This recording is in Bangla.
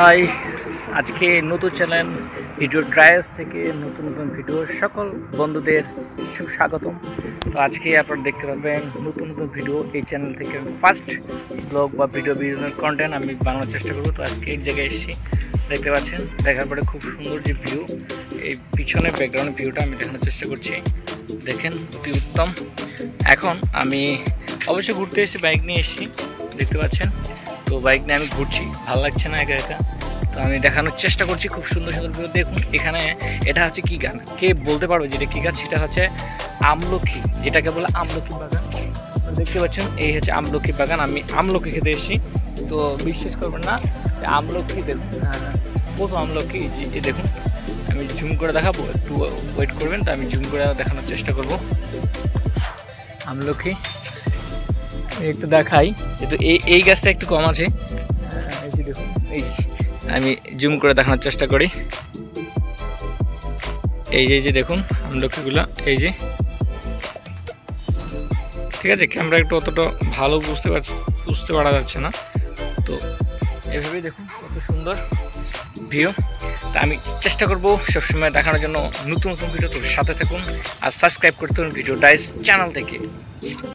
হাই, আজকে নতুন চ্যানেল ভিডিও ট্রায়ালস থেকে নতুন ভিডিও সকল বন্ধুদের সুস্বাগতম। তো আজকে আপনারা দেখতে পাবেন নতুন ভিডিও এই চ্যানেল থেকে ফার্স্ট ব্লগ বা ভিডিও কন্টেন্ট আমি বানানোর চেষ্টা করবো। তো আজকে এই জায়গায় এসেছি, দেখতে পাচ্ছেন, দেখার পরে খুব সুন্দর যে ভিউ, এই পিছনে ব্যাকগ্রাউন্ড ভিউটা আমি দেখানোর চেষ্টা করছি। দেখেন অতি উত্তম। এখন আমি অবশ্যই ঘুরতে এসেছি, বাইক নিয়ে এসেছি, দেখতে পাচ্ছেন। তো বাইক নিয়ে আমি ঘুরছি, ভালো লাগছে না একা একা। তো আমি দেখানোর চেষ্টা করছি খুব সুন্দর সুন্দর ভিউ। দেখুন এখানে এটা হচ্ছে কী গাছ, কে বলতে পারবে যেটা কী গাছ? সেটা হচ্ছে আমলকি, যেটাকে বলে আমলকি বাগান। দেখতে পাচ্ছেন এই হচ্ছে আমলকি বাগান। আমি আমলকি খেতে এসেছি, তো বিশ্বাস করবেন না যে আমলকি দেখুন, কত আমলকি। যে দেখুন, আমি জুম করে দেখাবো, একটু ওয়েট করবেন। তো আমি জুম করে দেখানোর চেষ্টা করব আমলকি। একটু দেখাই, যেহেতু এই গাছটা একটু কম আছে। এই যে দেখুন, এই আমি জুম করে দেখানোর চেষ্টা করি। এই যে দেখুন আমলকিগুলো, এই যে, ঠিক আছে। ক্যামেরা একটু অতটা ভালো বুঝতে পারা যাচ্ছে না, তো এভাবেই দেখুন কত সুন্দর ভিউ। তা আমি চেষ্টা করব সবসময় দেখানোর জন্য নতুন নতুন ভিডিও। তো সাথে থাকুন আর সাবস্ক্রাইব করতে হবে ভিডিও ডাইস চ্যানেল থেকে।